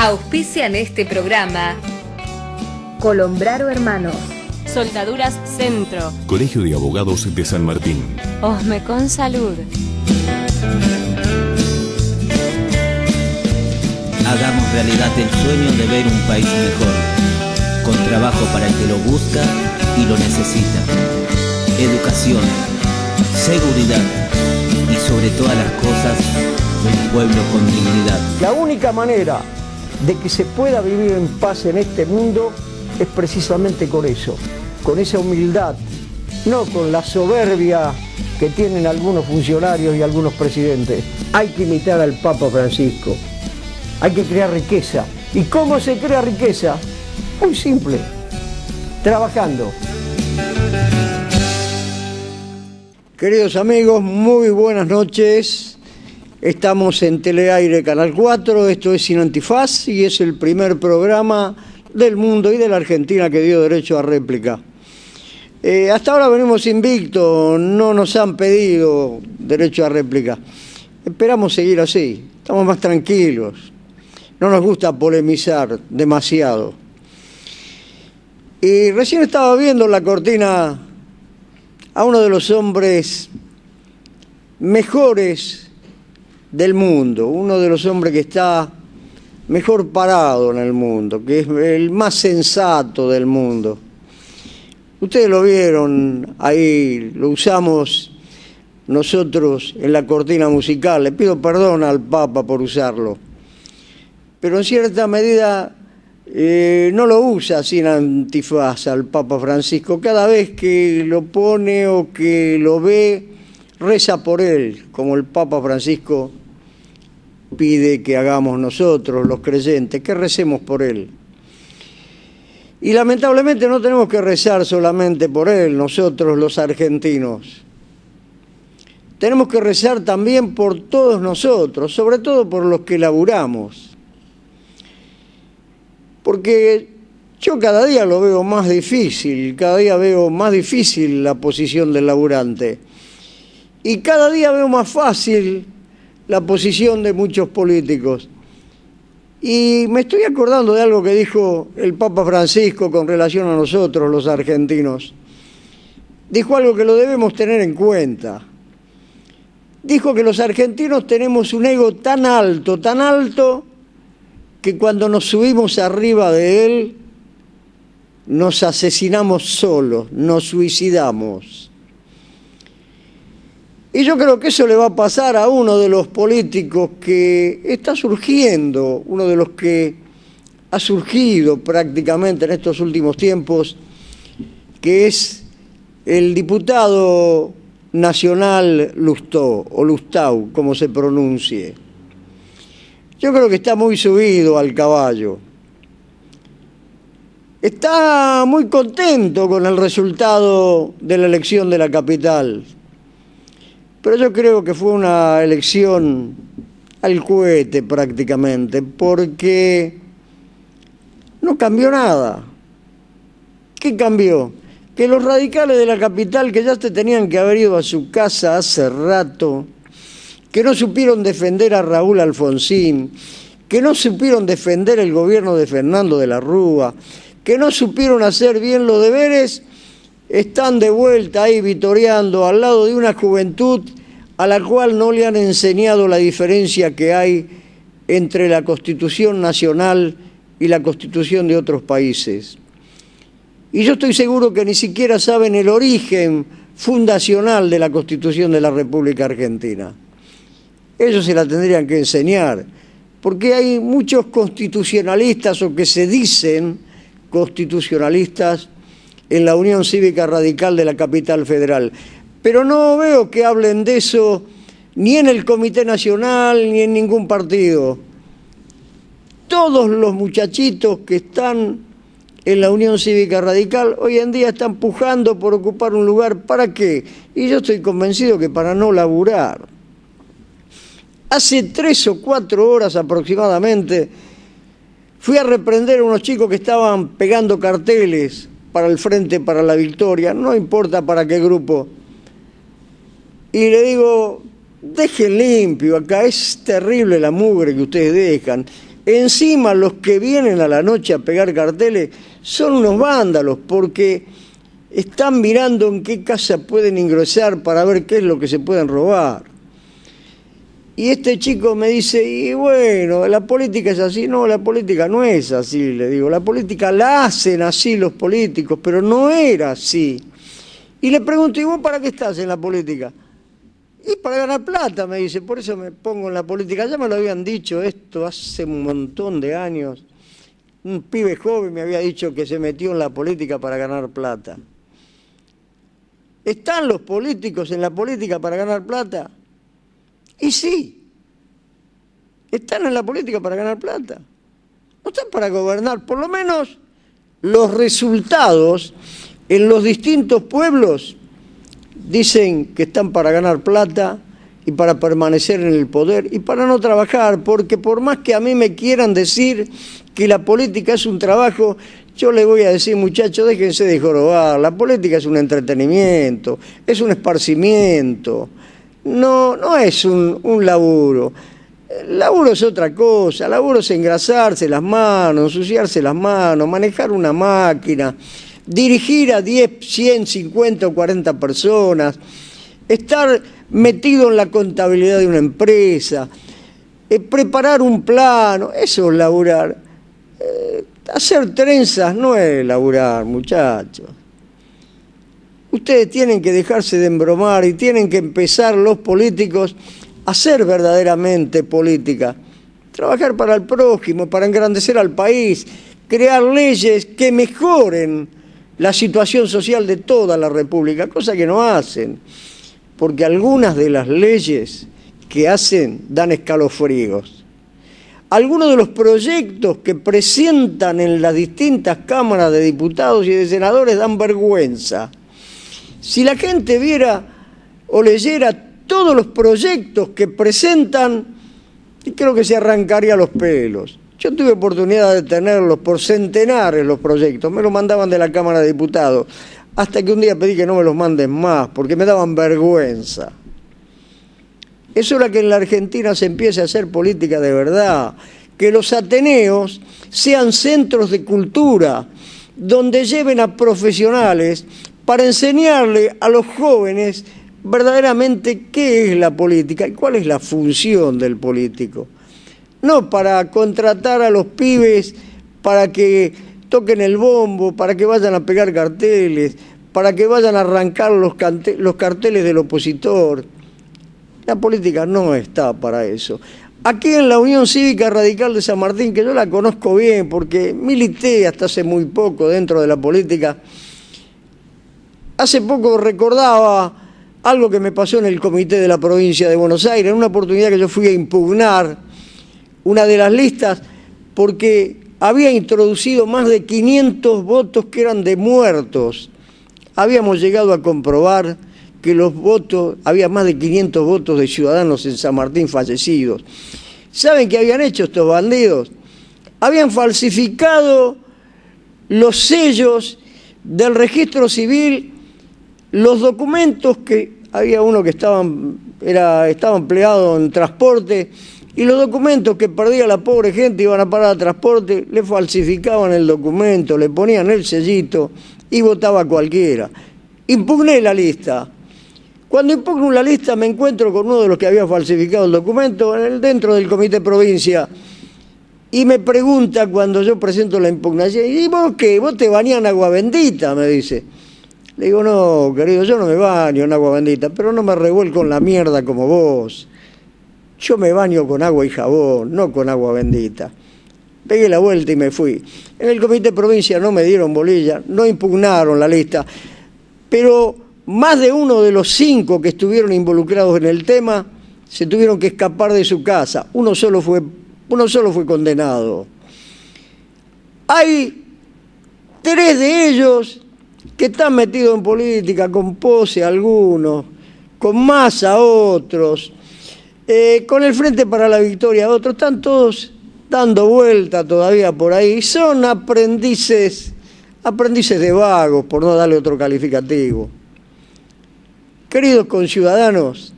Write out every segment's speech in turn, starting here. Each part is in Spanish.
Auspician este programa Colombraro Hermanos, Soldaduras Centro, Colegio de Abogados de San Martín, Osmecon Salud. Hagamos realidad el sueño de ver un país mejor, con trabajo para el que lo busca y lo necesita, educación, seguridad y sobre todas las cosas, un pueblo con dignidad. La única manera de que se pueda vivir en paz en este mundo es precisamente con eso, con esa humildad, no con la soberbia que tienen algunos funcionarios y algunos presidentes. Hay que imitar al Papa Francisco, hay que crear riqueza. ¿Y cómo se crea riqueza? Muy simple, trabajando. Queridos amigos, muy buenas noches. Estamos en Teleaire Canal 4, esto es Sin Antifaz y es el primer programa del mundo y de la Argentina que dio derecho a réplica. Hasta ahora venimos invictos, no nos han pedido derecho a réplica. Esperamos seguir así, estamos más tranquilos, no nos gusta polemizar demasiado. Y recién estaba viendo en la cortina a uno de los hombres mejores del mundo, uno de los hombres que está mejor parado en el mundo, que es el más sensato del mundo. Ustedes lo vieron ahí, lo usamos nosotros en la cortina musical. Le pido perdón al Papa por usarlo, pero en cierta medida no lo usa sin antifaz al Papa Francisco. Cada vez que lo pone o que lo ve, reza por él, como el Papa Francisco pide que hagamos nosotros, los creyentes, que recemos por él. Y lamentablemente no tenemos que rezar solamente por él, nosotros los argentinos. Tenemos que rezar también por todos nosotros, sobre todo por los que laburamos. Porque yo cada día lo veo más difícil, cada día veo más difícil la posición del laburante. Y cada día veo más fácil la posición de muchos políticos. Y me estoy acordando de algo que dijo el Papa Francisco con relación a nosotros, los argentinos. Dijo algo que lo debemos tener en cuenta. Dijo que los argentinos tenemos un ego tan alto, que cuando nos subimos arriba de él, nos asesinamos solos, nos suicidamos. Y yo creo que eso le va a pasar a uno de los políticos que está surgiendo, uno de los que ha surgido prácticamente en estos últimos tiempos, que es el diputado nacional Lustó, o Lustau, como se pronuncie. Yo creo que está muy subido al caballo. Está muy contento con el resultado de la elección de la capital. Pero yo creo que fue una elección al cohete prácticamente, porque no cambió nada. ¿Qué cambió? Que los radicales de la capital, que ya se tenían que haber ido a su casa hace rato, que no supieron defender a Raúl Alfonsín, que no supieron defender el gobierno de Fernando de la Rúa, que no supieron hacer bien los deberes, están de vuelta ahí vitoreando al lado de una juventud a la cual no le han enseñado la diferencia que hay entre la Constitución nacional y la Constitución de otros países. Y yo estoy seguro que ni siquiera saben el origen fundacional de la Constitución de la República Argentina. Ellos se la tendrían que enseñar, porque hay muchos constitucionalistas o que se dicen constitucionalistas en la Unión Cívica Radical de la Capital Federal. Pero no veo que hablen de eso ni en el Comité Nacional ni en ningún partido. Todos los muchachitos que están en la Unión Cívica Radical hoy en día están pujando por ocupar un lugar. ¿Para qué? Y yo estoy convencido que para no laburar. Hace 3 o 4 horas aproximadamente fui a reprender a unos chicos que estaban pegando carteles para el Frente para la Victoria, no importa para qué grupo. Y le digo, dejen limpio acá, es terrible la mugre que ustedes dejan. Encima los que vienen a la noche a pegar carteles son unos vándalos, porque están mirando en qué casa pueden ingresar para ver qué es lo que se pueden robar. Y este chico me dice, y bueno, la política es así. No, la política no es así, le digo. La política la hacen así los políticos, pero no era así. Y le pregunto, ¿y vos para qué estás en la política? Y para ganar plata, me dice, por eso me pongo en la política. Ya me lo habían dicho esto hace un montón de años. Un pibe joven me había dicho que se metió en la política para ganar plata. ¿Están los políticos en la política para ganar plata? Y sí, están en la política para ganar plata. No están para gobernar. Por lo menos los resultados en los distintos pueblos dicen que están para ganar plata y para permanecer en el poder y para no trabajar, porque por más que a mí me quieran decir que la política es un trabajo, yo les voy a decir, muchachos, déjense de jorobar. La política es un entretenimiento, es un esparcimiento, no es un laburo. El laburo es otra cosa. El laburo es engrasarse las manos, ensuciarse las manos, manejar una máquina, dirigir a 10, 100, 50 o 40 personas, estar metido en la contabilidad de una empresa, preparar un plano, eso es laburar. Hacer trenzas no es laburar, muchachos. Ustedes tienen que dejarse de embromar y tienen que empezar los políticos a hacer verdaderamente política. Trabajar para el prójimo, para engrandecer al país, crear leyes que mejoren la situación social de toda la República, cosa que no hacen, porque algunas de las leyes que hacen dan escalofríos. Algunos de los proyectos que presentan en las distintas cámaras de diputados y de senadores dan vergüenza. Si la gente viera o leyera todos los proyectos que presentan, creo que se arrancaría los pelos. Yo tuve oportunidad de tenerlos por centenares los proyectos, me los mandaban de la Cámara de Diputados, hasta que un día pedí que no me los manden más, porque me daban vergüenza. Es hora que en la Argentina se empiece a hacer política de verdad, que los ateneos sean centros de cultura, donde lleven a profesionales para enseñarle a los jóvenes verdaderamente qué es la política y cuál es la función del político. No para contratar a los pibes para que toquen el bombo, para que vayan a pegar carteles, para que vayan a arrancar los carteles del opositor. La política no está para eso. Aquí en la Unión Cívica Radical de San Martín, que yo la conozco bien porque milité hasta hace muy poco dentro de la política, hace poco recordaba algo que me pasó en el comité de la provincia de Buenos Aires, en una oportunidad que yo fui a impugnar una de las listas porque había introducido más de 500 votos que eran de muertos. Habíamos llegado a comprobar que los votos, había más de 500 votos de ciudadanos en San Martín fallecidos. ¿Saben qué habían hecho estos bandidos? Habían falsificado los sellos del registro civil, los documentos que había uno que estaba empleado en transporte, y los documentos que perdía la pobre gente iban a parar a transporte, le falsificaban el documento, le ponían el sellito y votaba cualquiera. Impugné la lista. Cuando impugno la lista me encuentro con uno de los que había falsificado el documento dentro del comité provincia y me pregunta cuando yo presento la impugnación, ¿y vos qué? ¿Vos te bañás en agua bendita? Me dice. Le digo, no, querido, yo no me baño en agua bendita, pero no me revuelco en la mierda como vos. Yo me baño con agua y jabón, no con agua bendita. Pegué la vuelta y me fui. En el comité provincia no me dieron bolilla, no impugnaron la lista, pero más de uno de los 5 que estuvieron involucrados en el tema se tuvieron que escapar de su casa. Uno solo fue condenado. Hay 3 de ellos que están metidos en política, con Pose algunos, con Massa otros, con el Frente para la Victoria otros, están todos dando vuelta todavía por ahí. Son aprendices de vagos, por no darle otro calificativo. Queridos conciudadanos,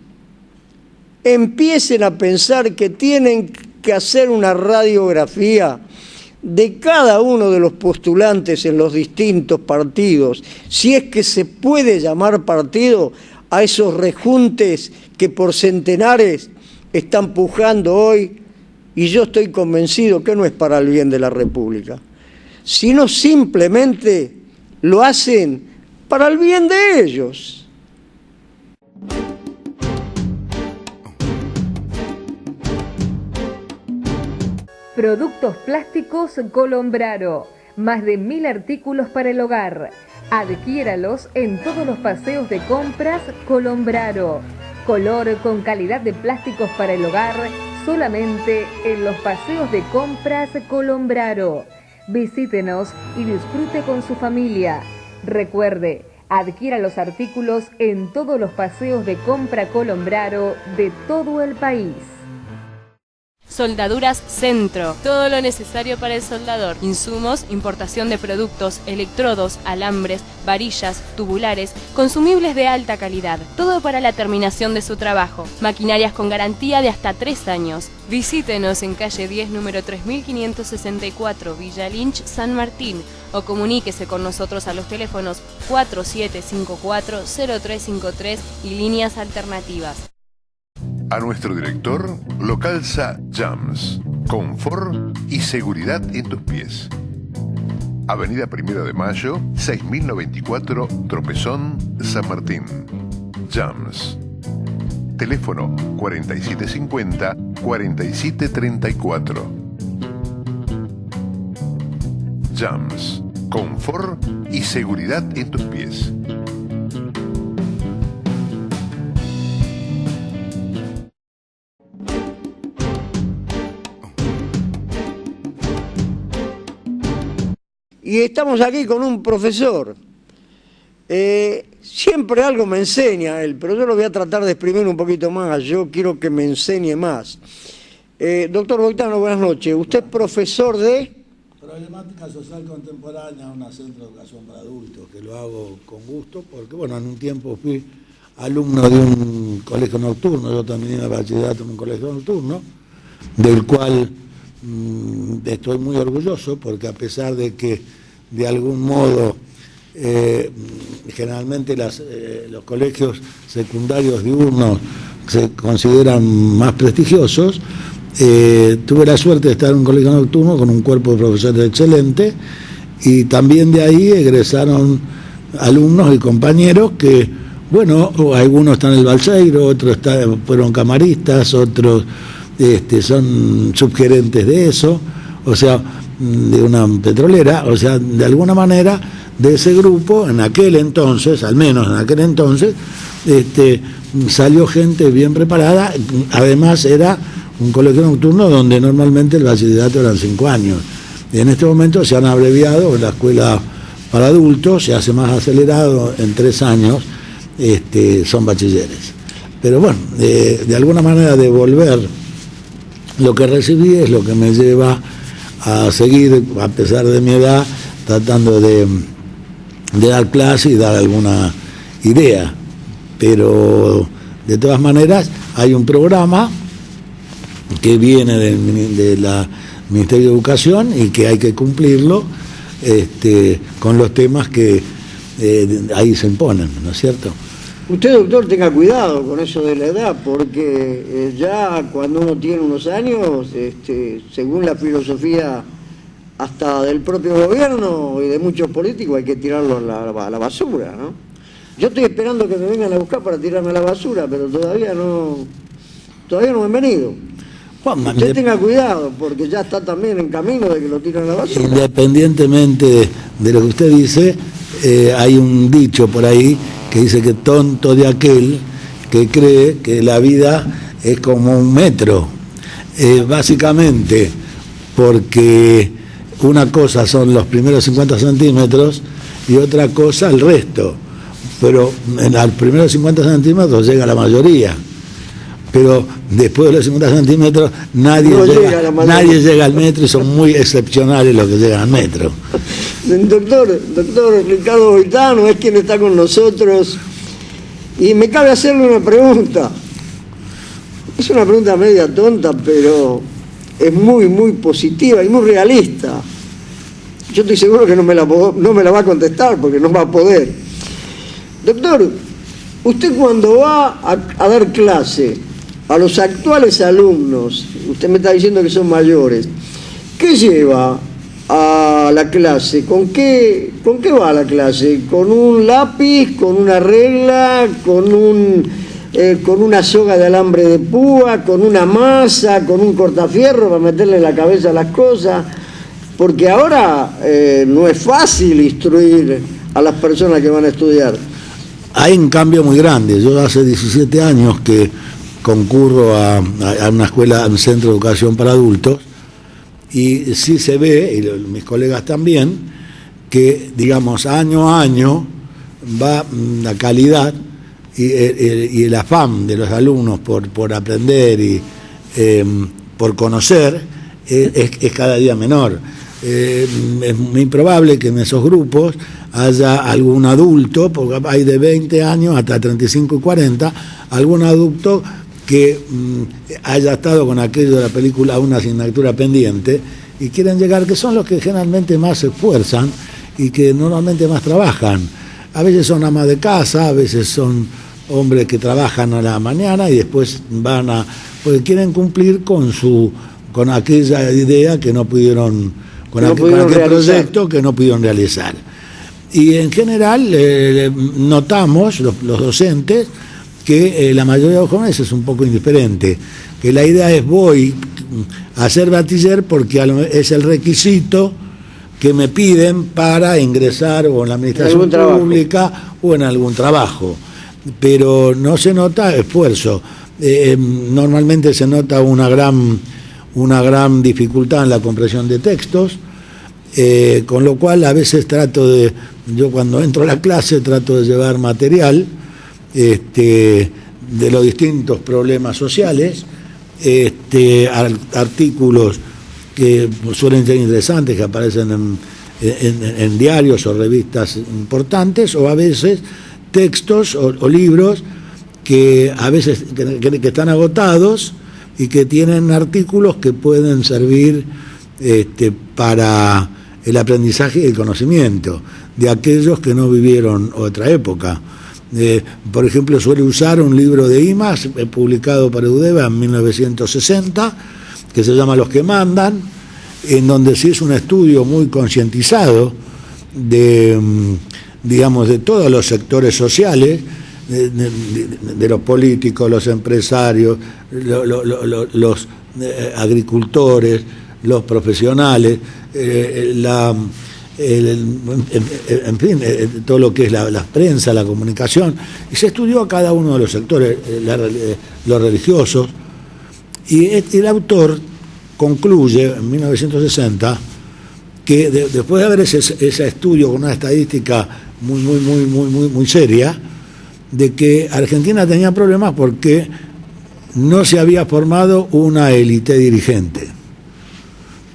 empiecen a pensar que tienen que hacer una radiografía de cada uno de los postulantes en los distintos partidos, si es que se puede llamar partido a esos rejuntes que por centenares están pujando hoy, y yo estoy convencido que no es para el bien de la República, sino simplemente lo hacen para el bien de ellos. Productos plásticos Colombraro. Más de 1000 artículos para el hogar. Adquiéralos en todos los paseos de compras Colombraro. Color con calidad de plásticos para el hogar solamente en los paseos de compras Colombraro. Visítenos y disfrute con su familia. Recuerde, adquiera los artículos en todos los paseos de compra Colombraro de todo el país. Soldaduras Centro. Todo lo necesario para el soldador. Insumos, importación de productos, electrodos, alambres, varillas, tubulares, consumibles de alta calidad. Todo para la terminación de su trabajo. Maquinarias con garantía de hasta 3 años. Visítenos en calle 10, número 3564, Villa Lynch, San Martín. O comuníquese con nosotros a los teléfonos 4754-0353 y líneas alternativas. A nuestro director lo calza Jams, confort y seguridad en tus pies. Avenida 1 de Mayo, 6094, Tropezón, San Martín. Jams. Teléfono 4750-4734. Jams, confort y seguridad en tus pies. Y estamos aquí con un profesor. Siempre algo me enseña él, pero yo lo voy a tratar de exprimir un poquito más. Yo quiero que me enseñe más. Doctor Boitano, buenas noches. ¿Usted es profesor de...? Problemática social contemporánea, una centro de educación para adultos, que lo hago con gusto, porque bueno, en un tiempo fui alumno de un colegio nocturno, yo también iba a bachillerato en un colegio nocturno, del cual estoy muy orgulloso, porque a pesar de que de algún modo generalmente los colegios secundarios diurnos se consideran más prestigiosos, tuve la suerte de estar en un colegio nocturno con un cuerpo de profesores excelente, y también de ahí egresaron alumnos y compañeros que, bueno, algunos están en el Balseiro, otros fueron camaristas, otros son subgerentes de eso, o sea, de una petrolera, o sea, de alguna manera de ese grupo, en aquel entonces, al menos en aquel entonces, salió gente bien preparada. Además era un colegio nocturno donde normalmente el bachillerato eran 5 años, y en este momento se han abreviado la escuela para adultos, se hace más acelerado, en 3 años son bachilleres. Pero bueno, de alguna manera devolver lo que recibí es lo que me lleva a seguir, a pesar de mi edad, tratando de dar clase y dar alguna idea. Pero de todas maneras hay un programa que viene del Ministerio de Educación y que hay que cumplirlo con los temas que ahí se imponen, ¿no es cierto? Usted, doctor, tenga cuidado con eso de la edad, porque ya cuando uno tiene unos años, según la filosofía hasta del propio gobierno y de muchos políticos, hay que tirarlo a la basura, ¿no? Yo estoy esperando que me vengan a buscar para tirarme a la basura, pero todavía no han venido. Usted tenga cuidado, porque ya está también en camino de que lo tiren a la basura. Independientemente de lo que usted dice, hay un dicho por ahí que dice que tonto de aquel que cree que la vida es como un metro. Básicamente porque una cosa son los primeros 50 centímetros y otra cosa el resto. Pero en los primeros 50 centímetros llega la mayoría. Pero después de los 50 centímetros nadie llega al metro, y son muy excepcionales los que llegan al metro. Doctor Ricardo Boitano es quien está con nosotros, y me cabe hacerle una pregunta. Es una pregunta media tonta, pero es muy positiva y muy realista. Yo estoy seguro que no me la va a contestar porque no va a poder. Doctor, usted cuando va a dar clase a los actuales alumnos, usted me está diciendo que son mayores, ¿qué lleva a la clase? ¿Con qué va a la clase? ¿Con un lápiz, con una regla, con una soga de alambre de púa, con una masa, con un cortafierro para meterle en la cabeza las cosas? Porque ahora no es fácil instruir a las personas que van a estudiar. Hay un cambio muy grande. Yo hace 17 años que concurro a una escuela, a un centro de educación para adultos, y sí se ve, y mis colegas también, que, digamos, año a año va la calidad y el afán de los alumnos por aprender y por conocer es cada día menor. Es muy probable que en esos grupos haya algún adulto, porque hay de 20 años hasta 35 y 40, algún adulto que haya estado con aquello de la película una asignatura pendiente y quieren llegar, que son los que generalmente más se esfuerzan y que normalmente más trabajan. A veces son amas de casa, a veces son hombres que trabajan a la mañana y después porque quieren cumplir con aquella idea que no pudieron, con aquel proyecto que no pudieron realizar. Y en general notamos, los docentes, que la mayoría de los jóvenes es un poco indiferente, que la idea es voy a ser bachiller porque es el requisito que me piden para ingresar o en la administración pública o en algún trabajo, pero no se nota esfuerzo. Normalmente se nota una gran dificultad en la comprensión de textos, con lo cual a veces yo cuando entro a la clase trato de llevar material de los distintos problemas sociales, artículos que suelen ser interesantes, que aparecen en diarios o revistas importantes, o a veces textos o libros que a veces que están agotados y que tienen artículos que pueden servir para el aprendizaje y el conocimiento de aquellos que no vivieron otra época. Por ejemplo, suele usar un libro de IMAS publicado por Eudeva en 1960, que se llama Los que mandan, en donde sí es un estudio muy concientizado de todos los sectores sociales, de los políticos, los empresarios, los agricultores, los profesionales, en fin, todo lo que es la prensa, la comunicación, y se estudió a cada uno de los sectores, los religiosos, y el autor concluye en 1960 que después de haber ese estudio con una estadística muy seria, de que Argentina tenía problemas porque no se había formado una élite dirigente.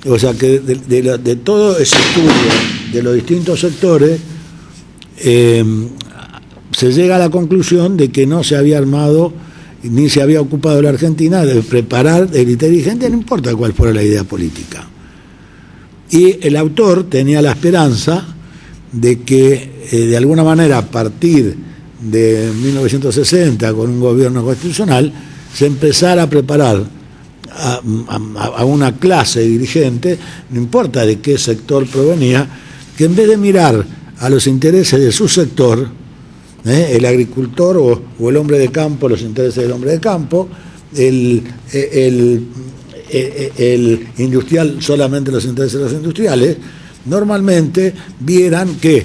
O sea que de todo ese estudio de los distintos sectores se llega a la conclusión de que no se había armado ni se había ocupado la Argentina de preparar élite dirigente, no importa cuál fuera la idea política. Y el autor tenía la esperanza de que de alguna manera, a partir de 1960, con un gobierno constitucional, se empezara a preparar a una clase dirigente, no importa de qué sector provenía, que en vez de mirar a los intereses de su sector, el agricultor o el hombre de campo, los intereses del hombre de campo, el industrial solamente los intereses de los industriales, normalmente vieran que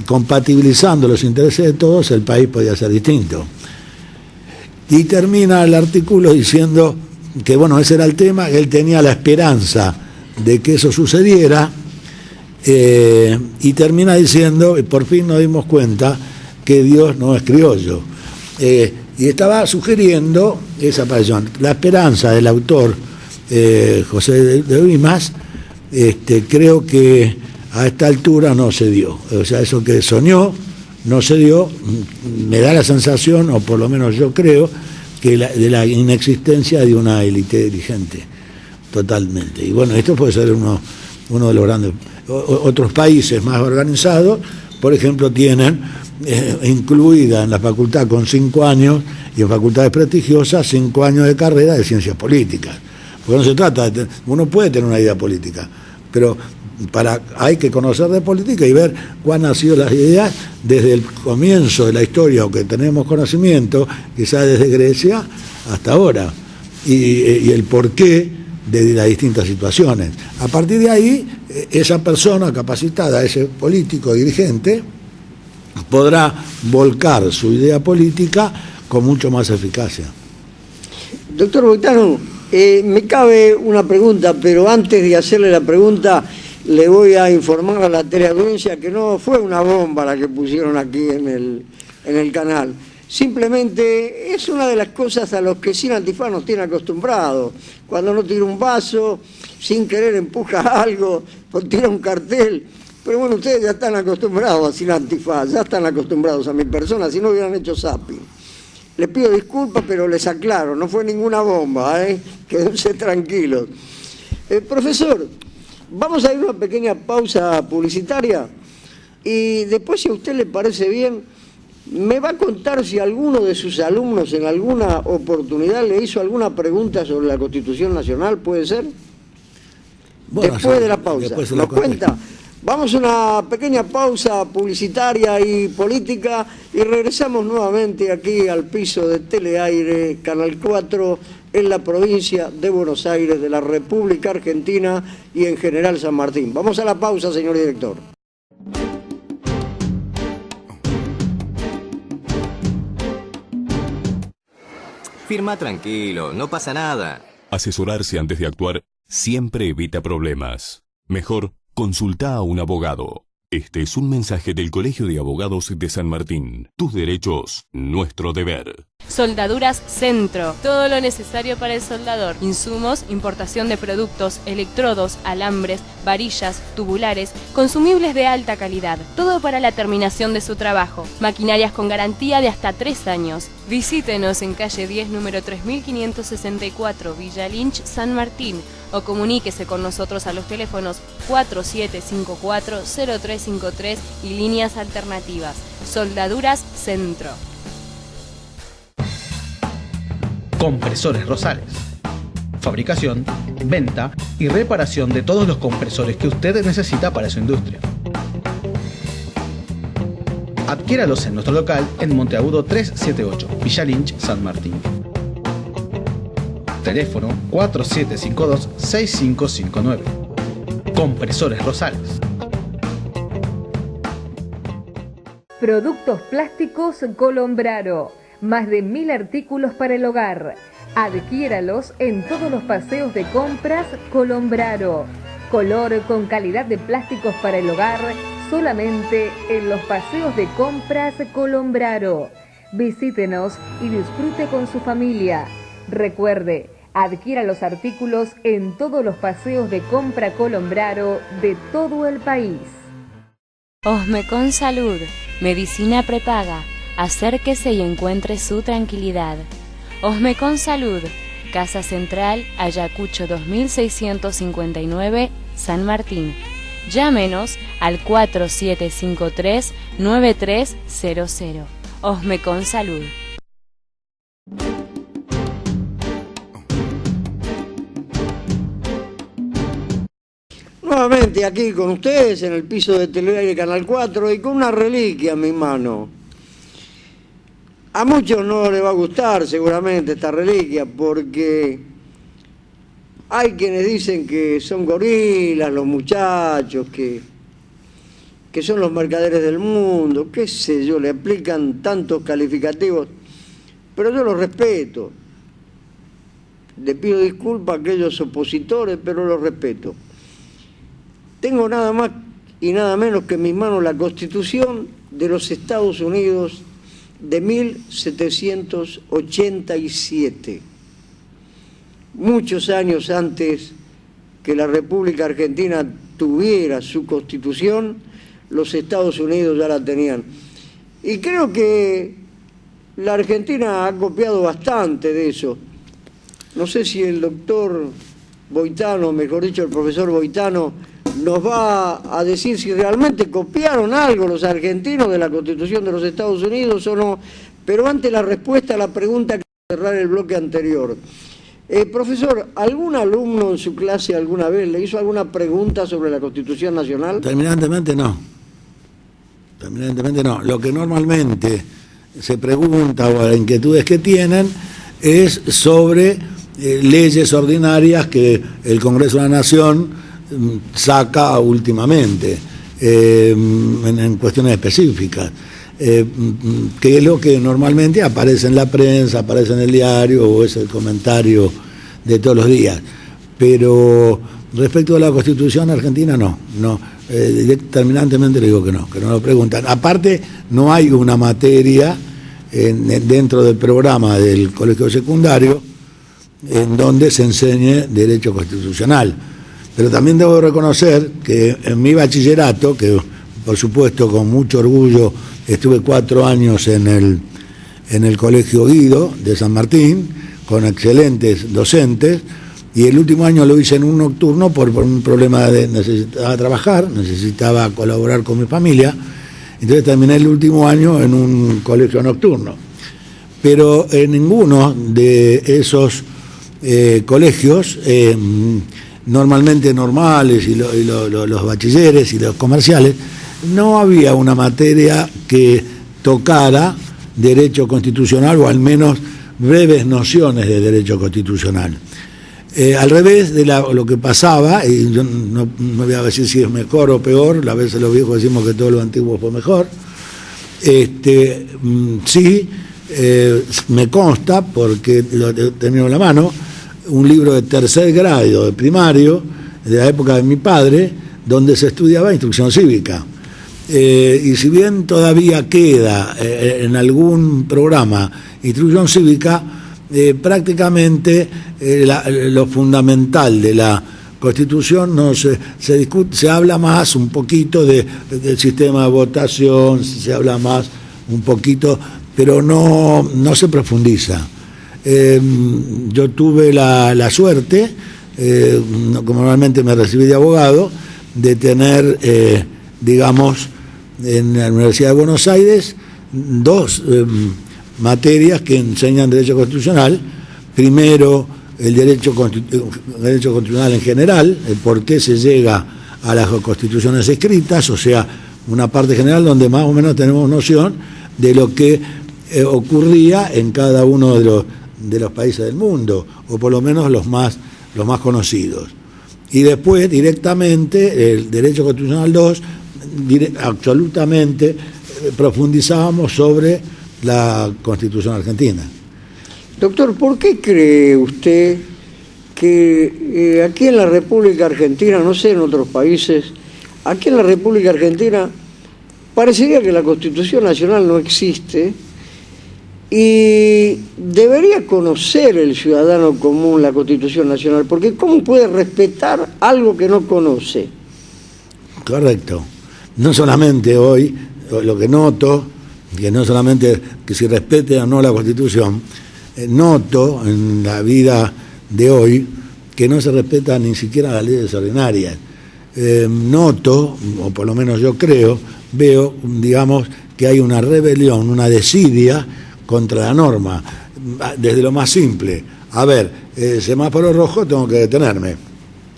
compatibilizando los intereses de todos el país podía ser distinto. Y termina el artículo diciendo que bueno, ese era el tema, él tenía la esperanza de que eso sucediera, y termina diciendo, por fin nos dimos cuenta que Dios no es criollo, y estaba sugiriendo esa pasión. La esperanza del autor José de Vimas, creo que a esta altura no se dio, o sea, eso que soñó no se dio. Me da la sensación, o por lo menos yo creo, que de la inexistencia de una élite dirigente. totalmente. Y bueno, esto puede ser uno de los grandes. Otros países más organizados, por ejemplo, tienen incluida en la facultad con 5 años y en facultades prestigiosas 5 años de carrera de ciencias políticas. Porque no se trata de... Uno puede tener una idea política, pero hay que conocer de política y ver cuáles han sido las ideas desde el comienzo de la historia, o que tenemos conocimiento, quizás desde Grecia hasta ahora, y el porqué de las distintas situaciones. A partir de ahí, esa persona capacitada, ese político dirigente, podrá volcar su idea política con mucho más eficacia. Doctor Boitano, me cabe una pregunta, pero antes de hacerle la pregunta, le voy a informar a la teleaudiencia que no fue una bomba la que pusieron aquí en el canal. Simplemente es una de las cosas a los que Sin Antifaz nos tiene acostumbrados. Cuando no tira un vaso, sin querer empuja algo, o tira un cartel. Pero bueno, ustedes ya están acostumbrados a Sin Antifaz, ya están acostumbrados a mi persona, si no hubieran hecho zapping. Les pido disculpas, pero les aclaro, no fue ninguna bomba, quédense tranquilos. Profesor, vamos a ir a una pequeña pausa publicitaria y después, si a usted le parece bien, me va a contar si alguno de sus alumnos en alguna oportunidad le hizo alguna pregunta sobre la Constitución Nacional, ¿puede ser? Bueno, después de la pausa, ¿nos cuenta? Vamos a una pequeña pausa publicitaria y política y regresamos nuevamente aquí al piso de Teleaire, Canal 4, en la provincia de Buenos Aires, de la República Argentina y en General San Martín. Vamos a la pausa, señor director. Firma tranquilo, no pasa nada. Asesorarse antes de actuar siempre evita problemas. Mejor, consulta a un abogado. Este es un mensaje del Colegio de Abogados de San Martín. Tus derechos, nuestro deber. Soldaduras Centro. Todo lo necesario para el soldador. Insumos, importación de productos, electrodos, alambres, varillas, tubulares, consumibles de alta calidad. Todo para la terminación de su trabajo. Maquinarias con garantía de hasta 3 años. Visítenos en calle 10, número 3564, Villa Lynch, San Martín. O comuníquese con nosotros a los teléfonos 4754-0353 y líneas alternativas. Soldaduras Centro. Compresores Rosales. Fabricación, venta y reparación de todos los compresores que usted necesita para su industria. Adquiéralos en nuestro local en Monteagudo 378, Villa Lynch, San Martín. Teléfono 4752-6559. Compresores Rosales. Productos plásticos Colombraro. Más de 1000 artículos para el hogar. Adquiéralos en todos los paseos de compras Colombraro. Color con calidad de plásticos para el hogar solamente en los paseos de compras Colombraro. Visítenos y disfrute con su familia. Recuerde, adquiera los artículos en todos los paseos de compra Colombraro de todo el país. Osmecon Salud, medicina prepaga. Acérquese y encuentre su tranquilidad. Osmecon Salud, Casa Central, Ayacucho 2659, San Martín. Llámenos al 4753-9300. Osmecon Salud. Nuevamente aquí con ustedes en el piso de Teleaire Canal 4 y con una reliquia en mi mano. A muchos no les va a gustar seguramente esta reliquia porque hay quienes dicen que son gorilas los muchachos, que son los mercaderes del mundo, qué sé yo, le aplican tantos calificativos, pero yo los respeto. Le pido disculpas a aquellos opositores, pero los respeto. Tengo nada más y nada menos que en mis manos la Constitución de los Estados Unidos de 1787, muchos años antes que la República Argentina tuviera su Constitución, los Estados Unidos ya la tenían. Y creo que la Argentina ha copiado bastante de eso. No sé si el doctor Boitano, mejor dicho, el profesor Boitano, nos va a decir si realmente copiaron algo los argentinos de la Constitución de los Estados Unidos o no. Pero antes la respuesta a la pregunta que cerrar el bloque anterior. Profesor, ¿algún alumno en su clase alguna vez le hizo alguna pregunta sobre la Constitución Nacional? Terminantemente no. Terminantemente no. Lo que normalmente se pregunta o las inquietudes que tienen es sobre leyes ordinarias que el Congreso de la Nación saca últimamente en cuestiones específicas. Que es lo que normalmente aparece en la prensa, aparece en el diario o es el comentario de todos los días. Pero respecto a la Constitución argentina, no. Terminantemente le digo que no lo preguntan. Aparte, no hay una materia dentro del programa del colegio secundario en donde se enseñe derecho constitucional. Pero también debo reconocer que en mi bachillerato, que por supuesto con mucho orgullo estuve 4 años en el Colegio Guido de San Martín, con excelentes docentes, y el último año lo hice en un nocturno por un problema de necesitaba trabajar, necesitaba colaborar con mi familia, entonces terminé el último año en un colegio nocturno. Pero en ninguno de esos colegios, normalmente normales, y los bachilleres y los comerciales, no había una materia que tocara derecho constitucional o al menos breves nociones de derecho constitucional. Al revés de lo que pasaba, y yo no voy a decir si es mejor o peor, a veces los viejos decimos que todo lo antiguo fue mejor, sí, me consta, porque lo he tenido en la mano, un libro de 3er grado de primario, de la época de mi padre, donde se estudiaba instrucción cívica. Y si bien todavía queda en algún programa instrucción cívica, prácticamente lo fundamental de la Constitución no se discute, se habla más un poquito del sistema de votación, se habla más un poquito, pero no se profundiza. Yo tuve la suerte, como normalmente me recibí de abogado, de tener, digamos, en la Universidad de Buenos Aires 2 materias que enseñan derecho constitucional. Primero, el derecho constitucional en general, el por qué se llega a las constituciones escritas, o sea, una parte general donde más o menos tenemos noción de lo que ocurría en cada uno de los países del mundo, o por lo menos los más conocidos. Y después, directamente, el derecho constitucional 2, absolutamente profundizábamos sobre la Constitución argentina. Doctor, ¿por qué cree usted que aquí en la República Argentina, no sé en otros países, aquí en la República Argentina parecería que la Constitución Nacional no existe y debería conocer el ciudadano común la Constitución Nacional? Porque ¿cómo puede respetar algo que no conoce? Correcto. No solamente hoy, lo que noto, que no solamente que si respete o no la Constitución, noto en la vida de hoy que no se respeta ni siquiera las leyes ordinarias. Noto, o por lo menos yo veo, digamos, que hay una rebelión, una desidia contra la norma, desde lo más simple. A ver, semáforo rojo, tengo que detenerme.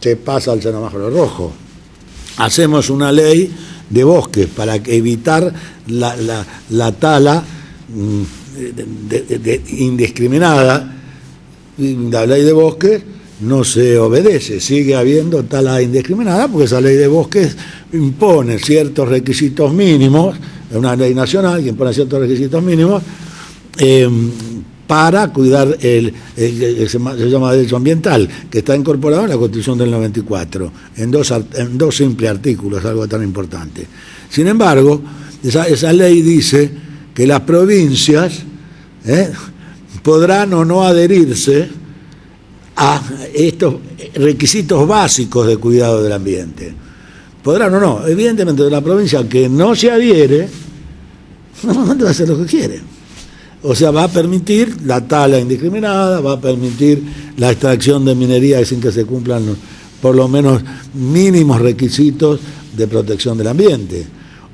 Se pasa al semáforo rojo. Hacemos una ley de bosques para evitar la tala indiscriminada. La ley de bosques no se obedece, sigue habiendo tala indiscriminada porque esa ley de bosques impone ciertos requisitos mínimos, es una ley nacional que impone ciertos requisitos mínimos para cuidar se llama derecho ambiental, que está incorporado en la Constitución del 94, en dos simples artículos, algo tan importante. Sin embargo, esa ley dice que las provincias podrán o no adherirse a estos requisitos básicos de cuidado del ambiente. Podrán o no. Evidentemente, la provincia que no se adhiere, no va a hacer lo que quiere. O sea, va a permitir la tala indiscriminada, va a permitir la extracción de minería sin que se cumplan por lo menos mínimos requisitos de protección del ambiente,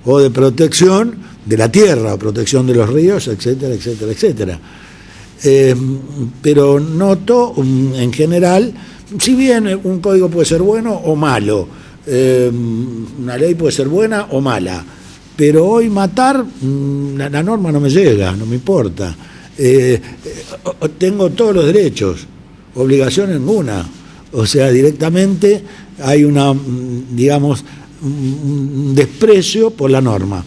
o de protección de la tierra, o protección de los ríos, etcétera, etcétera, etcétera. Pero noto, en general, si bien un código puede ser bueno o malo, una ley puede ser buena o mala, pero hoy matar, la norma no me llega, no me importa. Tengo todos los derechos, obligación ninguna. O sea, directamente hay digamos, un desprecio por la norma.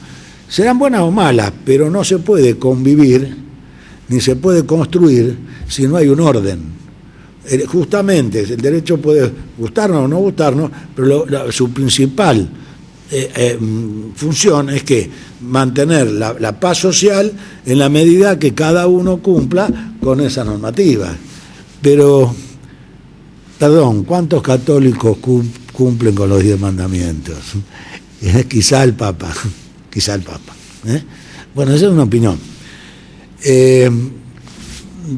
Serán buenas o malas, pero no se puede convivir, ni se puede construir si no hay un orden. Justamente, el derecho puede gustarnos o no gustarnos, pero su principal función es que mantener la paz social en la medida que cada uno cumpla con esa normativa. Pero, perdón, ¿cuántos católicos cumplen con los 10 mandamientos? Quizá el Papa. Bueno, esa es una opinión.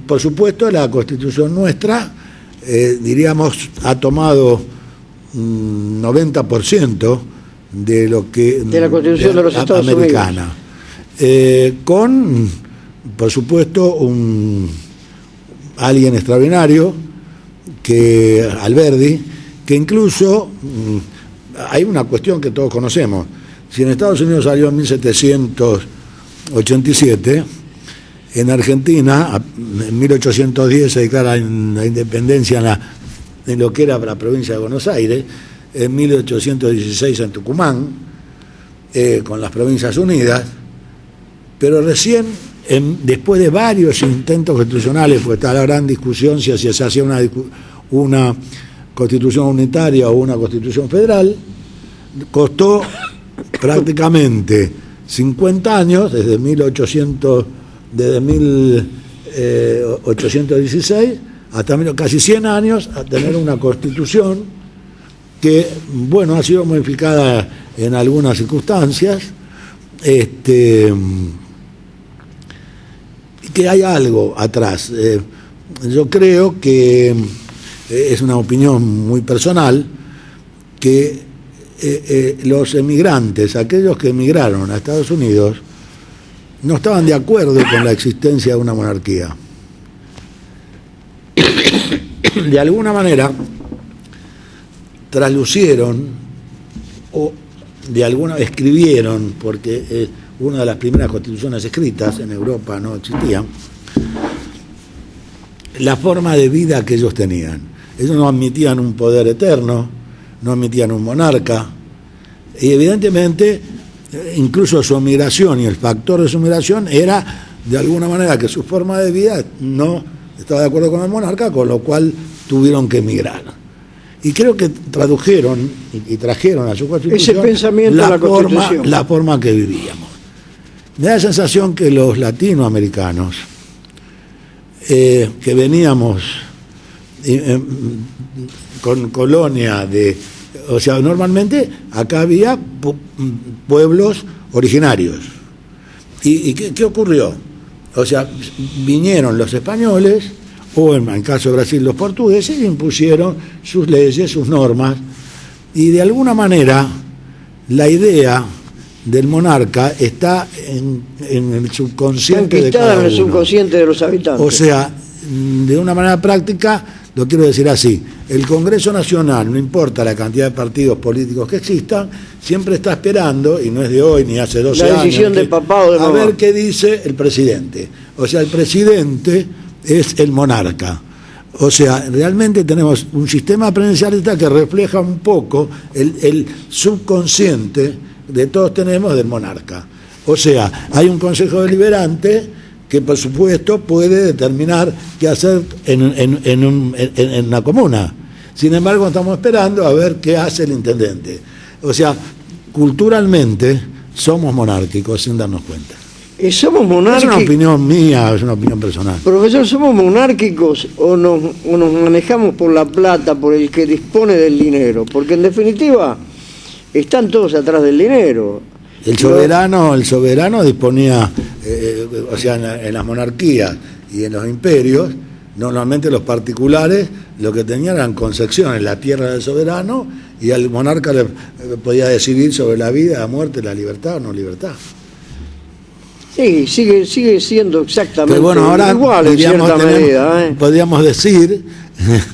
Por supuesto, la Constitución nuestra, diríamos, ha tomado 90% de lo que de la Constitución de los Estados americana, con, por supuesto, alguien extraordinario, que Alberdi, que incluso hay una cuestión que todos conocemos. Si en Estados Unidos salió en 1787, en Argentina, en 1810 se declara la independencia en lo que era la provincia de Buenos Aires, en 1816 en Tucumán, con las Provincias Unidas, pero recién, después de varios intentos constitucionales, pues está la gran discusión si se hacía una constitución unitaria o una constitución federal, costó prácticamente 50 años, desde 1816 hasta casi 100 años, a tener una constitución que, bueno, ha sido modificada en algunas circunstancias, y que hay algo atrás. Yo creo que es una opinión muy personal, que los emigrantes, aquellos que emigraron a Estados Unidos, no estaban de acuerdo con la existencia de una monarquía. De alguna manera traslucieron o escribieron, porque una de las primeras constituciones escritas en Europa no existía, la forma de vida que ellos tenían. Ellos no admitían un poder eterno, no admitían un monarca, y evidentemente incluso su migración y el factor de su migración era de alguna manera que su forma de vida no estaba de acuerdo con el monarca, con lo cual tuvieron que emigrar. Y creo que tradujeron y trajeron a su constitución ese pensamiento a la Constitución, la forma que vivíamos. Me da la sensación que los latinoamericanos, que veníamos con colonia o sea, normalmente acá había pueblos originarios. ¿Y qué ocurrió? O sea, vinieron los españoles, o en el caso de Brasil los portugueses, e impusieron sus leyes, sus normas, y de alguna manera la idea del monarca está en el subconsciente de cada uno. En el subconsciente de los habitantes. O sea, de una manera práctica, lo quiero decir así: el Congreso Nacional, no importa la cantidad de partidos políticos que existan, siempre está esperando, y no es de hoy ni hace 12 años, la decisión de papá o de mamá, a ver qué dice el presidente. O sea, el presidente es el monarca. O sea, realmente tenemos un sistema presidencialista que refleja un poco el subconsciente de todos tenemos del monarca. O sea, hay un consejo deliberante que por supuesto puede determinar qué hacer en una comuna. Sin embargo, estamos esperando a ver qué hace el intendente. O sea, culturalmente somos monárquicos sin darnos cuenta. ¿Somos monárquicos? Es una opinión mía, es una opinión personal. Profesor, ¿somos monárquicos o nos manejamos por la plata, por el que dispone del dinero? Porque en definitiva están todos atrás del dinero. El soberano disponía, o sea, en las monarquías y en los imperios, normalmente los particulares lo que tenían eran concesiones, la tierra del soberano, y al monarca le podía decidir sobre la vida, la muerte, la libertad o no libertad. Sí, sigue siendo exactamente pero bueno, ahora igual en cierta medida. Podríamos decir...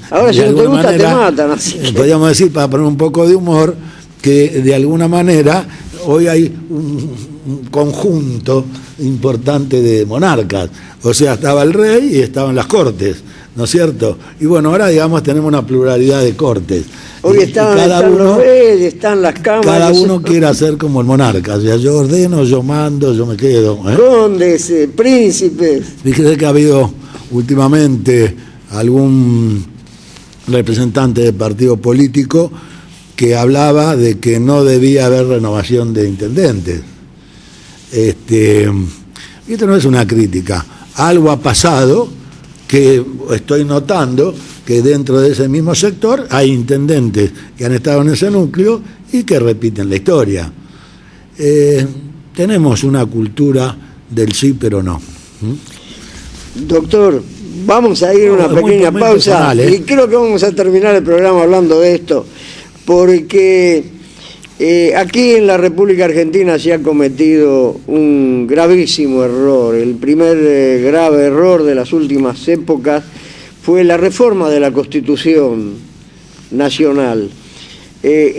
Ahora si no te gusta te matan. Así que... Podríamos decir, para poner un poco de humor, que de alguna manera hoy hay un conjunto importante de monarcas. O sea, estaba el rey y estaban las cortes, ¿no es cierto? Y bueno, ahora digamos tenemos una pluralidad de cortes. Hoy están los reyes, están las cámaras. Cada uno quiere hacer como el monarca. O sea, yo ordeno, yo mando, yo me quedo. Condes, príncipes. Fíjese que ha habido últimamente algún representante del partido político que hablaba de que no debía haber renovación de intendentes. Y esto no es una crítica. Algo ha pasado que estoy notando que dentro de ese mismo sector hay intendentes que han estado en ese núcleo y que repiten la historia. Tenemos una cultura del sí pero no. Doctor, vamos a ir a una pequeña pausa personal, y creo que vamos a terminar el programa hablando de esto, porque aquí en la República Argentina se ha cometido un gravísimo error. El primer grave error de las últimas épocas fue la reforma de la Constitución Nacional.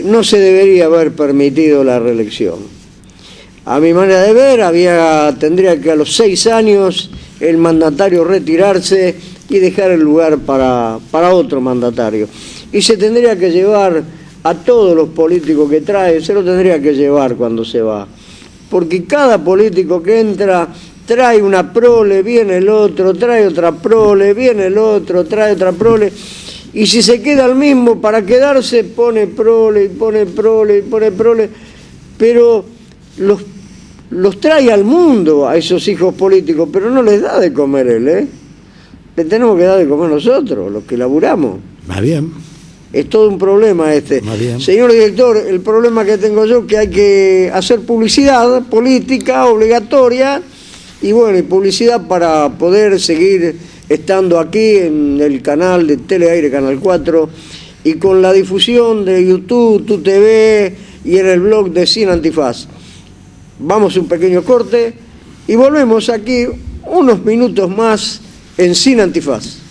No se debería haber permitido la reelección. A mi manera de ver, tendría que a los 6 años el mandatario retirarse y dejar el lugar para otro mandatario. Y se tendría que llevar a todos los políticos que trae, se lo tendría que llevar cuando se va. Porque cada político que entra trae una prole, viene el otro, trae otra prole, viene el otro, trae otra prole. Y si se queda el mismo para quedarse, pone prole, y pone prole, y pone prole. Pero los trae al mundo a esos hijos políticos, pero no les da de comer él, Le tenemos que dar de comer nosotros, los que laburamos. Más bien. Es todo un problema este. Señor director, el problema que tengo yo es que hay que hacer publicidad política obligatoria y bueno, y publicidad para poder seguir estando aquí en el canal de Teleaire Canal 4 y con la difusión de YouTube, TuTV y en el blog de Sin Antifaz. Vamos a un pequeño corte y volvemos aquí unos minutos más en Sin Antifaz.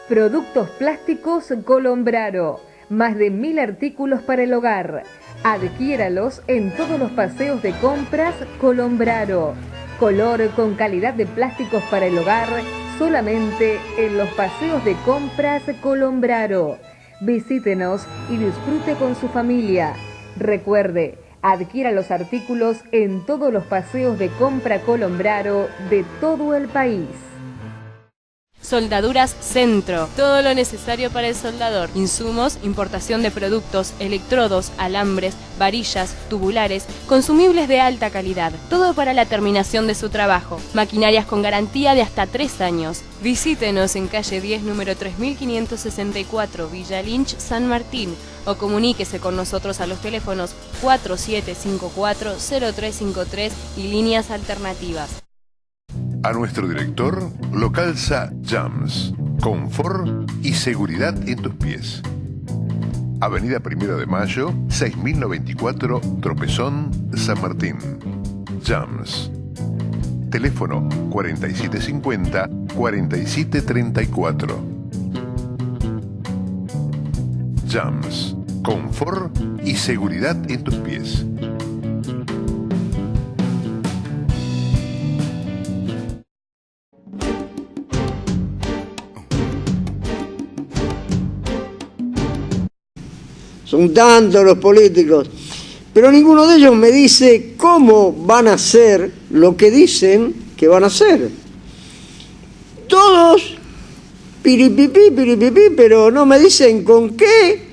Productos plásticos Colombraro. Más de 1000 artículos para el hogar. Adquiéralos en todos los paseos de compras Colombraro. Color con calidad de plásticos para el hogar solamente en los paseos de compras Colombraro. Visítenos y disfrute con su familia. Recuerde, adquiera los artículos en todos los paseos de compra Colombraro de todo el país. Soldaduras Centro. Todo lo necesario para el soldador. Insumos, importación de productos, electrodos, alambres, varillas, tubulares, consumibles de alta calidad. Todo para la terminación de su trabajo. Maquinarias con garantía de hasta 3 años. Visítenos en calle 10, número 3564, Villa Lynch, San Martín. O comuníquese con nosotros a los teléfonos 4754-0353 y líneas alternativas. A nuestro director lo calza Jams, confort y seguridad en tus pies. Avenida 1 de Mayo, 6094, Tropezón, San Martín. Jams. Teléfono 4750-4734. Jams, confort y seguridad en tus pies. Son tantos los políticos, pero ninguno de ellos me dice cómo van a hacer lo que dicen que van a hacer. Todos piripipí, pero no me dicen con qué,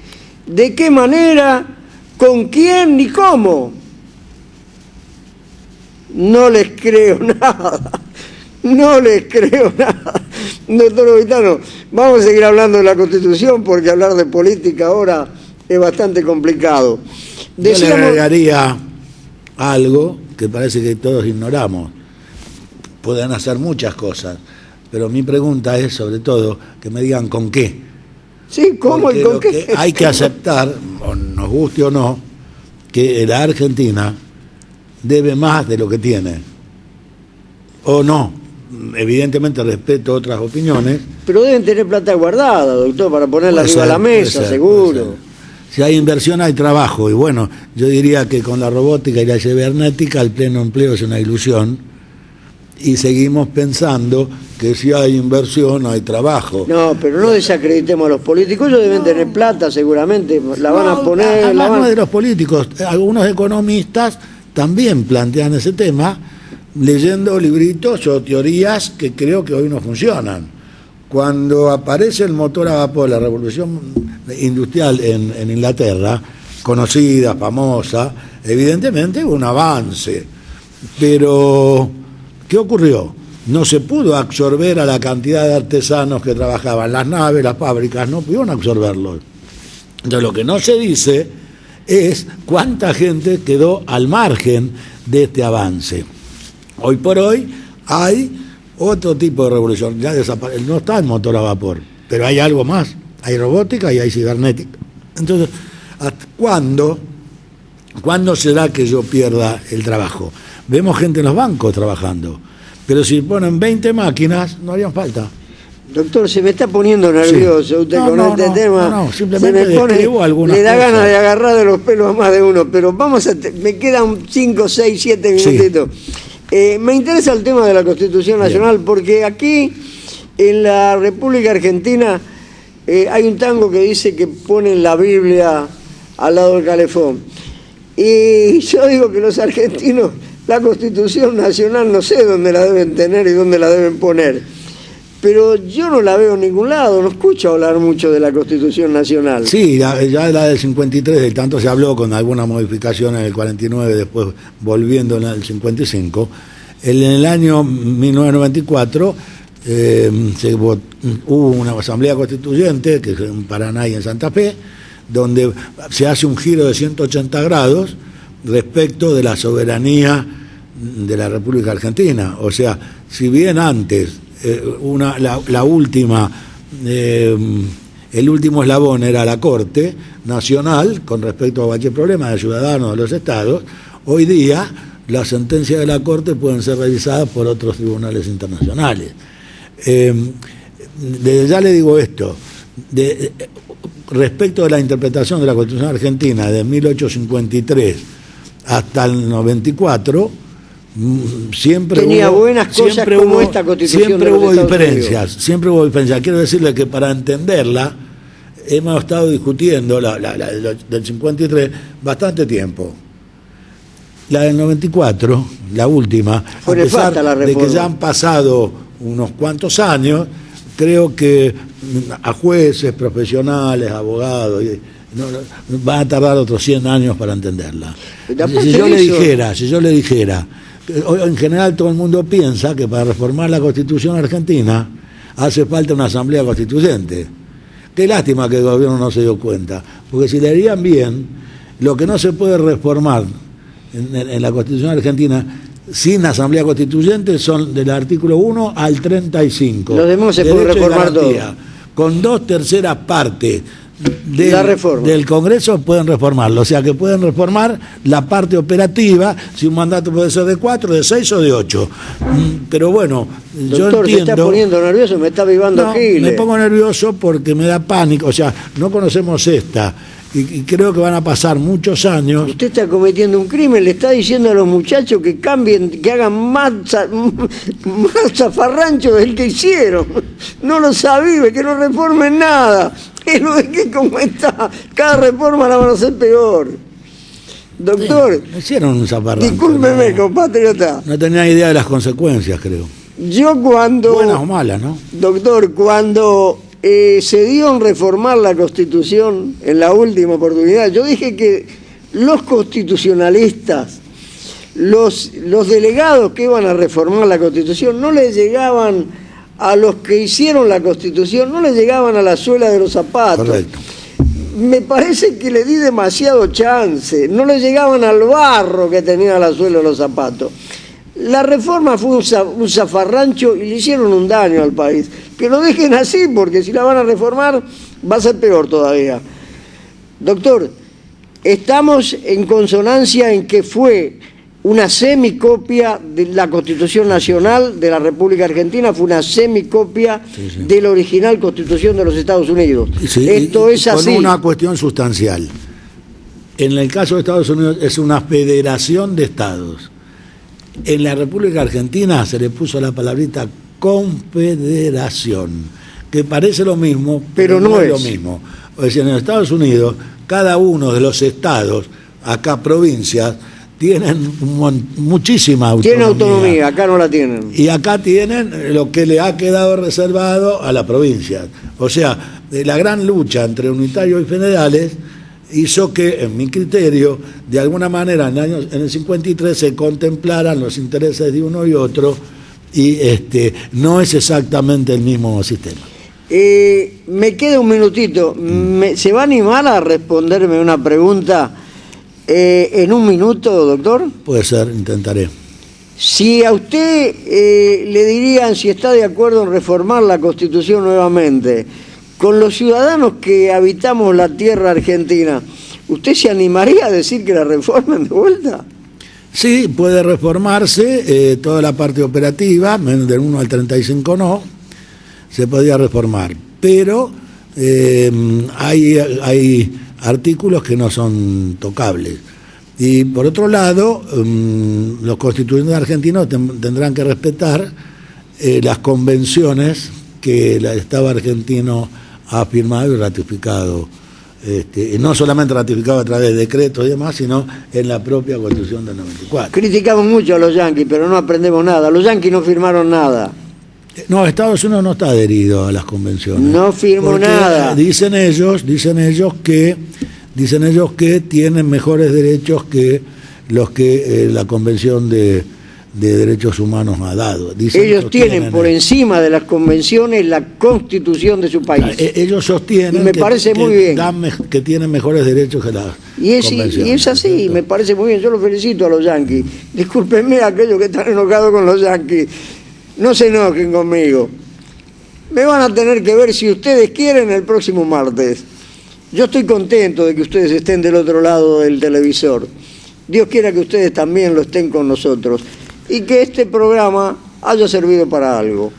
de qué manera, con quién ni cómo. No les creo nada, no les creo nada. Doctor Ovitano, vamos a seguir hablando de la Constitución porque hablar de política ahora es bastante complicado. Yo le agregaría algo que parece que todos ignoramos. Pueden hacer muchas cosas, pero mi pregunta es sobre todo que me digan con qué. Sí, ¿cómo y con qué? Hay que aceptar, o nos guste o no, que la Argentina debe más de lo que tiene. O no. Evidentemente respeto otras opiniones. Pero deben tener plata guardada, doctor, para ponerla arriba de la mesa, seguro. Si hay inversión, hay trabajo. Y bueno, yo diría que con la robótica y la cibernética el pleno empleo es una ilusión. Y seguimos pensando que si hay inversión, hay trabajo. No, pero no desacreditemos a los políticos. Ellos deben tener plata, seguramente. La van a poner... Además, no de los políticos. Algunos economistas también plantean ese tema, leyendo libritos o teorías que creo que hoy no funcionan. Cuando aparece el motor a vapor, la revolución industrial en Inglaterra, conocida, famosa, evidentemente hubo un avance. Pero, ¿qué ocurrió? No se pudo absorber a la cantidad de artesanos que trabajaban. Las naves, las fábricas, no pudieron absorberlos. Entonces, lo que no se dice es cuánta gente quedó al margen de este avance. Hoy por hoy hay otro tipo de revolución. Ya no está el motor a vapor, pero hay algo más. Hay robótica y hay cibernética. Entonces, ¿cuándo será que yo pierda el trabajo? Vemos gente en los bancos trabajando, pero si ponen 20 máquinas, no harían falta. Doctor, se me está poniendo nervioso usted con este tema. No, simplemente describo algunas cosas. Le da cosas. Ganas de agarrar de los pelos a más de uno, pero me quedan 5, 6, 7 minutitos. Sí. Me interesa el tema de la Constitución Nacional. Bien. Porque aquí, en la República Argentina, hay un tango que dice que ponen la Biblia al lado del calefón. Y yo digo que los argentinos, la Constitución Nacional, no sé dónde la deben tener y dónde la deben poner. Pero yo no la veo en ningún lado, no escucho hablar mucho de la Constitución Nacional. Sí, ya la del 53, de tanto se habló con alguna modificación en el 49, después volviendo en el 55. En el año 1994 hubo una asamblea constituyente, que es en Paraná y en Santa Fe, donde se hace un giro de 180 grados respecto de la soberanía de la República Argentina. O sea, si bien antes la última, el último eslabón era la Corte Nacional con respecto a cualquier problema de ciudadanos de los estados, hoy día las sentencias de la Corte pueden ser revisadas por otros tribunales internacionales. Desde ya le digo esto, respecto de la interpretación de la Constitución Argentina de 1853 hasta el 94, siempre tenía buenas cosas como esta Constitución. Siempre hubo diferencias. Quiero decirle que para entenderla hemos estado discutiendo la del 53 bastante tiempo. La del 94, la última, a pesar de que ya han pasado unos cuantos años, creo que a jueces, profesionales, abogados, van a tardar otros 100 años para entenderla. Si yo le dijera, en general todo el mundo piensa que para reformar la Constitución Argentina hace falta una asamblea constituyente. Qué lástima que el gobierno no se dio cuenta, porque si le harían bien, lo que no se puede reformar en la Constitución Argentina sin asamblea constituyente son del artículo 1 al 35. Los demás se puede reformar todo. Con 2/3 partes del Congreso pueden reformarlo, o sea que pueden reformar la parte operativa, si un mandato puede ser de 4, de 6 o de 8. Pero bueno, doctor, yo entiendo... ¿se está poniendo nervioso? Me está avivando aquí. Me pongo nervioso porque me da pánico, o sea, no conocemos esta, y creo que van a pasar muchos años. Usted está cometiendo un crimen, le está diciendo a los muchachos que cambien, que hagan más zafarrancho del que hicieron. No lo sabía, que no reformen nada. Es lo de que como está, cada reforma la van a hacer peor. Doctor, hicieron un zafarrancho. Discúlpeme, compatriota. No tenía idea de las consecuencias, creo. Yo cuando... Buenas o malas, ¿no? Doctor, cuando se dio en reformar la Constitución en la última oportunidad, yo dije que los constitucionalistas, los delegados que iban a reformar la Constitución, no les llegaban a los que hicieron la Constitución no le llegaban a la suela de los zapatos. Correcto. Me parece que le di demasiado chance, no le llegaban al barro que tenía la suela de los zapatos. La reforma fue un zafarrancho y le hicieron un daño al país. Que lo dejen así, porque si la van a reformar va a ser peor todavía. Doctor, estamos en consonancia en que fue una semicopia de la Constitución Nacional de la República Argentina, fue una semicopia de la original Constitución de los Estados Unidos. Sí, esto es así. Con una cuestión sustancial. En el caso de Estados Unidos es una federación de estados. En la República Argentina se le puso la palabrita confederación, que parece lo mismo, pero no es lo mismo. O sea, en los Estados Unidos, cada uno de los estados, acá provincias, tienen muchísima autonomía. Tienen autonomía, acá no la tienen. Y acá tienen lo que le ha quedado reservado a la provincia. O sea, la gran lucha entre unitarios y federales hizo que, en mi criterio, de alguna manera en el 53 se contemplaran los intereses de uno y otro, y no es exactamente el mismo sistema. Me queda un minutito. ¿Se va a animar a responderme una pregunta en un minuto, doctor? Puede ser, intentaré. Si a usted le dirían si está de acuerdo en reformar la Constitución nuevamente, con los ciudadanos que habitamos la tierra argentina, ¿usted se animaría a decir que la reformen de vuelta? Sí, puede reformarse, toda la parte operativa, del 1 al 35 no, se podía reformar, pero hay artículos que no son tocables. Y por otro lado, los constituyentes argentinos tendrán que respetar las convenciones que el Estado argentino ha firmado y ratificado, no solamente ratificado a través de decretos y demás, sino en la propia Constitución del 94. Criticamos mucho a los yanquis, pero no aprendemos nada. Los yanquis no firmaron nada. No, Estados Unidos no está adherido a las convenciones. No firmó nada. Dicen ellos que tienen mejores derechos que los que la Convención de Derechos Humanos ha dado. Ellos tienen por encima de las convenciones la Constitución de su país. Ellos sostienen me parece muy bien que tienen mejores derechos que las convenciones. Y es así, me parece muy bien. Yo los felicito a los yanquis. Discúlpenme a aquellos que están enojados con los yanquis. No se enojen conmigo. Me van a tener que ver, si ustedes quieren, el próximo martes. Yo estoy contento de que ustedes estén del otro lado del televisor. Dios quiera que ustedes también lo estén con nosotros y que este programa haya servido para algo.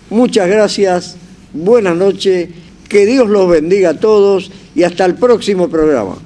Muchas gracias, buenas noches, que Dios los bendiga a todos y hasta el próximo programa.